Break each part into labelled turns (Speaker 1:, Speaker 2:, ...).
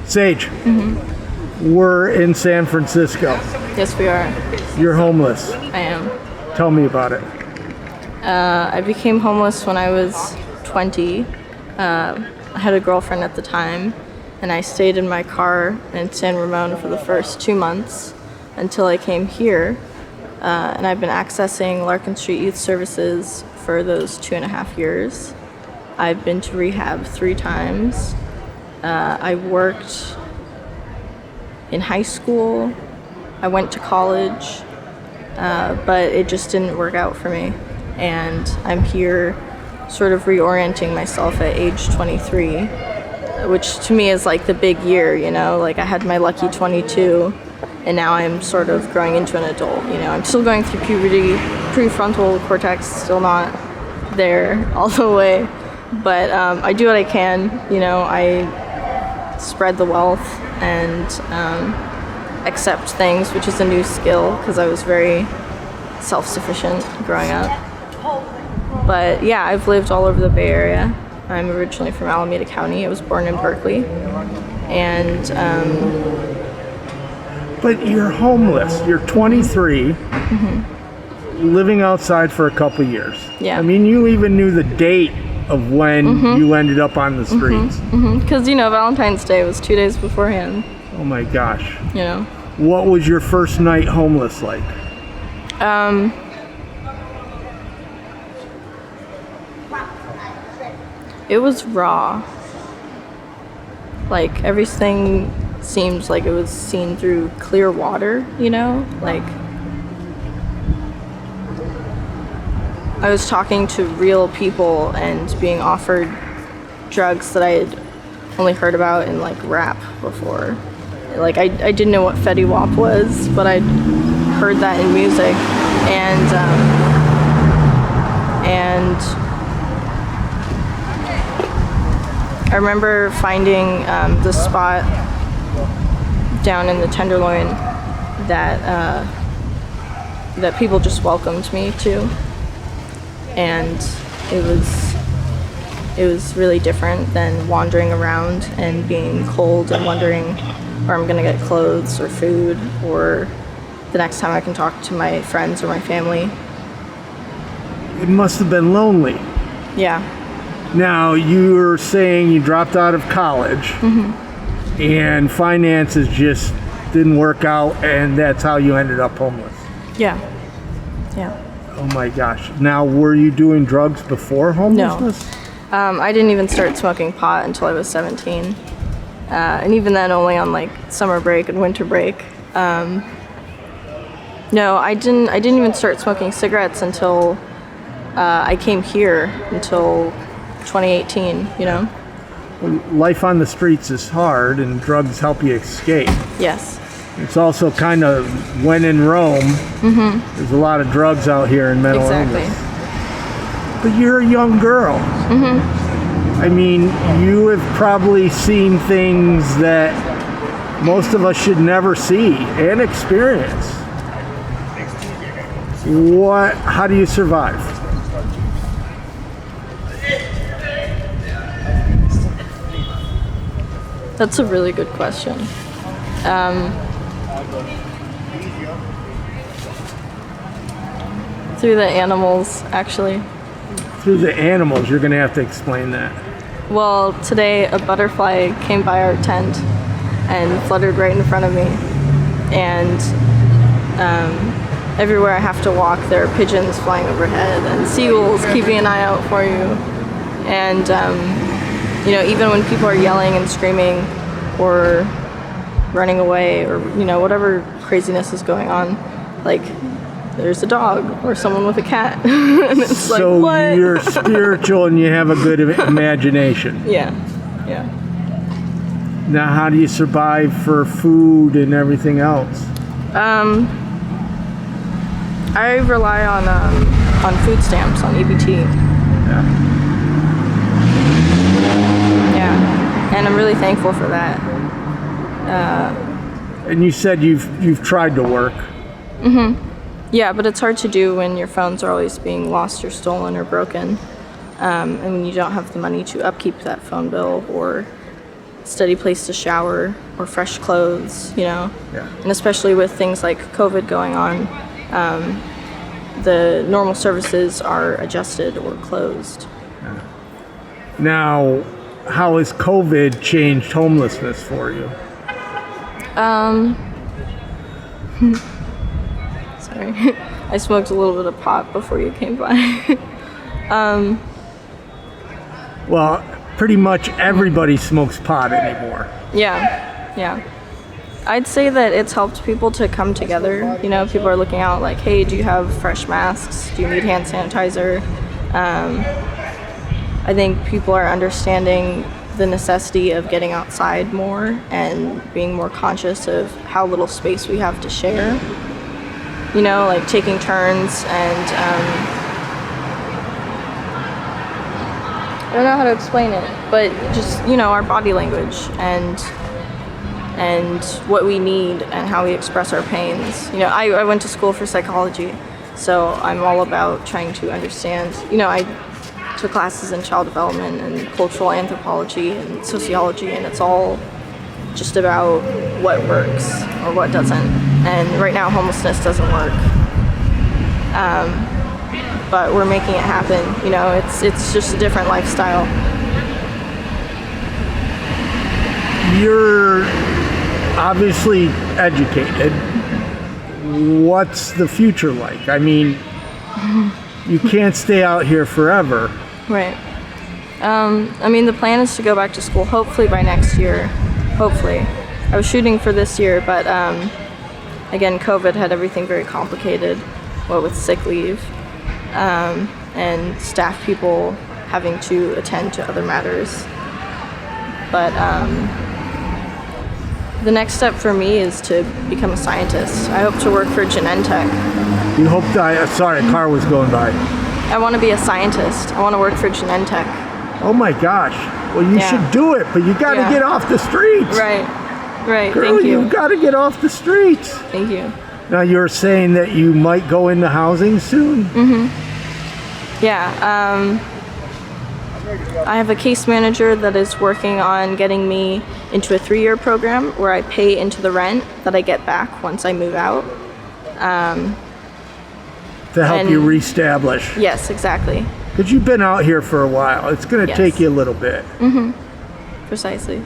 Speaker 1: Sage, we're in San Francisco.
Speaker 2: Yes, we are.
Speaker 1: You're homeless.
Speaker 2: I am.
Speaker 1: Tell me about it.
Speaker 2: I became homeless when I was 20. I had a girlfriend at the time, and I stayed in my car in San Ramon for the first 2 months until I came here. And I've been accessing Larkin Street Youth Services for those 2.5 years. I've been to rehab 3 times. I worked in high school. I went to college, but it just didn't work out for me. And I'm here sort of reorienting myself at age 23, which to me is like the big year, you know? Like I had my lucky 22, and now I'm sort of growing into an adult, you know? I'm still going through puberty, prefrontal cortex still not there all the way, but I do what I can, you know? I spread the wealth and accept things, which is a new skill because I was very self-sufficient growing up. But yeah, I've lived all over the Bay Area. I'm originally from Alameda County. I was born in Berkeley. And
Speaker 1: But you're homeless. You're 23, living outside for a couple years.
Speaker 2: Yeah.
Speaker 1: I mean, you even knew the date of when you ended up on the streets.
Speaker 2: because, you know, Valentine's Day was 2 days beforehand,
Speaker 1: Oh my gosh.
Speaker 2: you know.
Speaker 1: What was your first night homeless like?
Speaker 2: It was raw. Like, everything seemed like it was seen through clear water, you know? Like, I was talking to real people and being offered drugs that I had only heard about in, like, rap before. Like, I didn't know what Fetty Wap was, but I'd heard that in music. And I remember finding the spot down in the Tenderloin that people just welcomed me to, and it was really different than wandering around and being cold and wondering where I'm gonna get clothes or food or the next time I can talk to my friends or my family.
Speaker 1: It must have been lonely.
Speaker 2: Yeah.
Speaker 1: Now, you were saying you dropped out of college and finances just didn't work out, and that's how you ended up homeless.
Speaker 2: Yeah. Yeah.
Speaker 1: Oh my gosh. Now, were you doing drugs before homelessness?
Speaker 2: I didn't even start smoking pot until I was 17. And even then only on like summer break and winter break. No, I didn't even start smoking cigarettes until I came here, until 2018, you know?
Speaker 1: Life on the streets is hard, and drugs help you escape.
Speaker 2: Yes.
Speaker 1: It's also kind of when in Rome. There's a lot of drugs out here in mental illness. But you're a young girl. I mean, you have probably seen things that most of us should never see and experience. How do you survive?
Speaker 2: That's a really good question. Through the animals, actually.
Speaker 1: Through the animals, you're going to have to explain that.
Speaker 2: Well, today a butterfly came by our tent and fluttered right in front of me. And everywhere I have to walk, there are pigeons flying overhead and seagulls keeping an eye out for you. And, you know, even when people are yelling and screaming or running away or, you know, whatever craziness is going on, like, there's a dog or someone with a cat. And it's
Speaker 1: So
Speaker 2: like, what?
Speaker 1: you're spiritual and you have a good imagination.
Speaker 2: Yeah, yeah.
Speaker 1: Now, how do you survive for food and everything else?
Speaker 2: I rely on food stamps, on EBT.
Speaker 1: Yeah.
Speaker 2: Yeah, and I'm really thankful for that.
Speaker 1: And you said you've tried to work.
Speaker 2: Yeah, but it's hard to do when your phones are always being lost or stolen or broken, and when you don't have the money to upkeep that phone bill or steady place to shower or fresh clothes,
Speaker 1: Yeah.
Speaker 2: And especially with things like COVID going on, the normal services are adjusted or closed.
Speaker 1: Now, how has COVID changed homelessness for you?
Speaker 2: Sorry, I smoked a little bit of pot before you came by.
Speaker 1: Well, pretty much everybody smokes pot anymore.
Speaker 2: Yeah. I'd say that it's helped people to come together. People are looking out like, hey, do you have fresh masks? Do you need hand sanitizer? I think people are understanding the necessity of getting outside more and being more conscious of how little space we have to share. Like taking turns and I don't know how to explain it, but just, our body language and what we need and how we express our pains. I went to school for psychology, so I'm all about trying to understand. I took classes in child development and cultural anthropology and sociology, and it's all just about what works or what doesn't. And right now, homelessness doesn't work. But we're making it happen. It's just a different lifestyle.
Speaker 1: You're obviously educated. What's the future like? I mean, you can't stay out here forever.
Speaker 2: Right. The plan is to go back to school hopefully by next year. Hopefully. I was shooting for this year, but again, COVID had everything very complicated, what with sick leave. And staff people having to attend to other matters. But the next step for me is to become a scientist. I hope to work for Genentech.
Speaker 1: You hope sorry, a car was going by.
Speaker 2: I want to be a scientist. I want to work for Genentech.
Speaker 1: Oh my gosh. Well, you should do it, but you got to get off the streets.
Speaker 2: Right.
Speaker 1: Girl,
Speaker 2: Thank you.
Speaker 1: You've got to get off the streets.
Speaker 2: Thank you.
Speaker 1: Now, you're saying that you might go into housing soon?
Speaker 2: Mm-hmm. Yeah. I have a case manager that is working on getting me into a 3-year program where I pay into the rent that I get back once I move out.
Speaker 1: To help you reestablish.
Speaker 2: Yes, exactly.
Speaker 1: Because you've been out here for a while. It's going to take you a little bit.
Speaker 2: Mm-hmm. Precisely.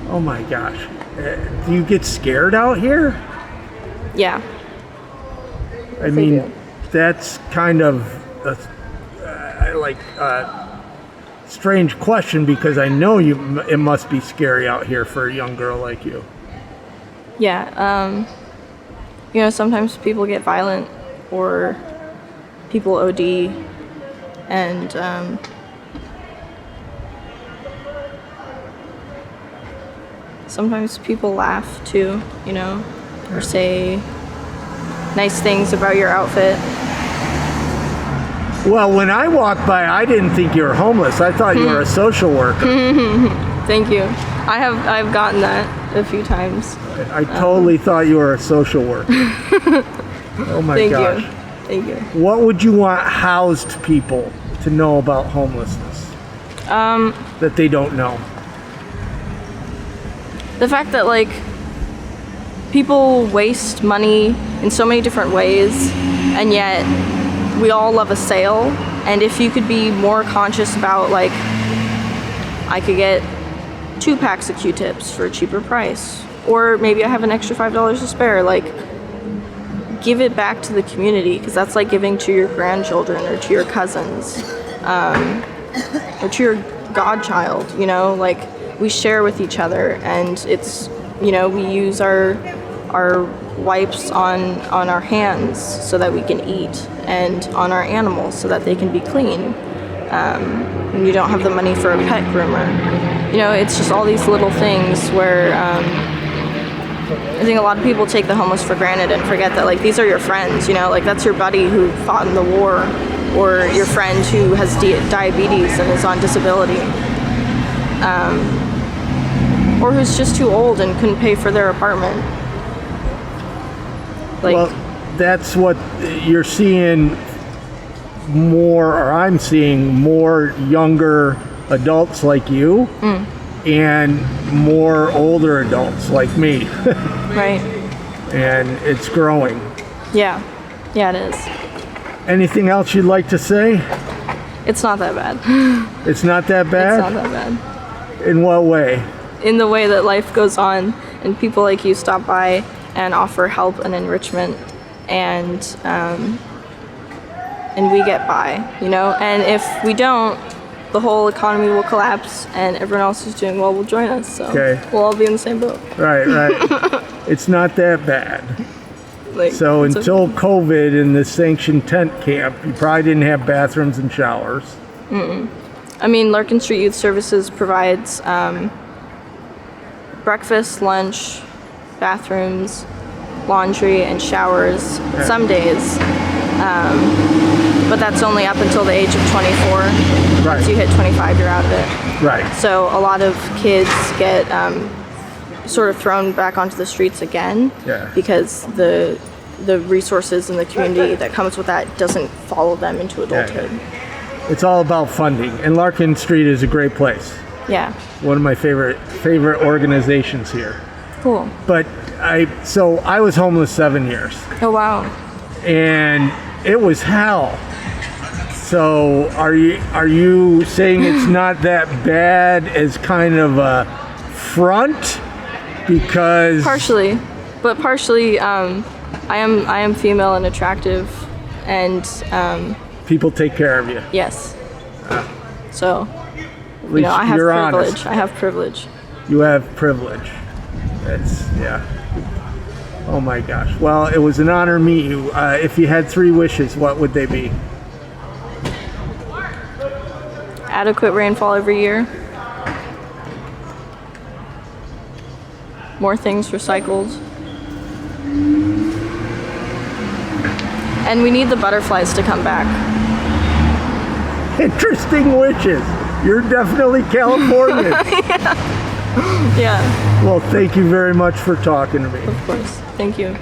Speaker 1: Oh my gosh. Do you get scared out here?
Speaker 2: Yeah.
Speaker 1: I mean, that's kind of a strange question because I know it must be scary out here for a young girl like you.
Speaker 2: Yeah. Sometimes people get violent or people OD and sometimes people laugh too, or say nice things about your outfit.
Speaker 1: Well, when I walked by, I didn't think you were homeless. I thought you were a social worker.
Speaker 2: Thank you. I've gotten that a few times.
Speaker 1: I totally thought you were a social worker. Oh my gosh.
Speaker 2: Thank you.
Speaker 1: What would you want housed people to know about homelessness that they don't know?
Speaker 2: The fact that people waste money in so many different ways, and yet we all love a sale. And if you could be more conscious about I could get 2 packs of Q-tips for a cheaper price, or maybe I have an extra $5 to spare. Give it back to the community, because that's like giving to your grandchildren or to your cousins, or to your godchild. We share with each other, and it's we use our wipes on our hands so that we can eat, and on our animals so that they can be clean. When you don't have the money for a pet groomer, it's just all these little things where I think a lot of people take the homeless for granted and forget that these are your friends. That's your buddy who fought in the war, or your friend who has diabetes and is on disability, or who's just too old and couldn't pay for their apartment.
Speaker 1: Well, that's what you're seeing more, or I'm seeing more younger adults like you and more older adults like me.
Speaker 2: Right.
Speaker 1: And it's growing.
Speaker 2: Yeah. Yeah, it is.
Speaker 1: Anything else you'd like to say?
Speaker 2: It's not that bad.
Speaker 1: It's not that bad?
Speaker 2: It's not that bad.
Speaker 1: In what way?
Speaker 2: In the way that life goes on and people like you stop by and offer help and enrichment, and we get by, you know? And if we don't, the whole economy will collapse and everyone else who's doing well will join us, so we'll all be in the same boat.
Speaker 1: Right. It's not that bad.
Speaker 2: Like,
Speaker 1: so until COVID in the sanctioned tent camp, you probably didn't have bathrooms and showers.
Speaker 2: I mean, Larkin Street Youth Services provides breakfast, lunch, bathrooms, laundry, and showers some days. But that's only up until the age of 24. Once you hit 25, you're out of it.
Speaker 1: Right.
Speaker 2: So a lot of kids get sort of thrown back onto the streets again because the resources and the community that comes with that doesn't follow them into adulthood.
Speaker 1: It's all about funding, and Larkin Street is a great place.
Speaker 2: Yeah.
Speaker 1: One of my favorite organizations here.
Speaker 2: Cool.
Speaker 1: But I was homeless 7 years.
Speaker 2: Oh wow.
Speaker 1: And it was hell. So are you saying it's not that bad as kind of a front? Because
Speaker 2: partially, but partially I am female and attractive, and
Speaker 1: people take care of you.
Speaker 2: Yes. So
Speaker 1: at least
Speaker 2: I have
Speaker 1: you're
Speaker 2: privilege.
Speaker 1: Honest.
Speaker 2: I have privilege.
Speaker 1: You have privilege. That's Oh my gosh. Well, it was an honor to meet you. If you had 3 wishes, what would they be?
Speaker 2: Adequate rainfall every year. More things recycled. And we need the butterflies to come back.
Speaker 1: Interesting wishes. You're definitely Californian.
Speaker 2: Yeah.
Speaker 1: Well, thank you very much for talking to me.
Speaker 2: Of course. Thank you.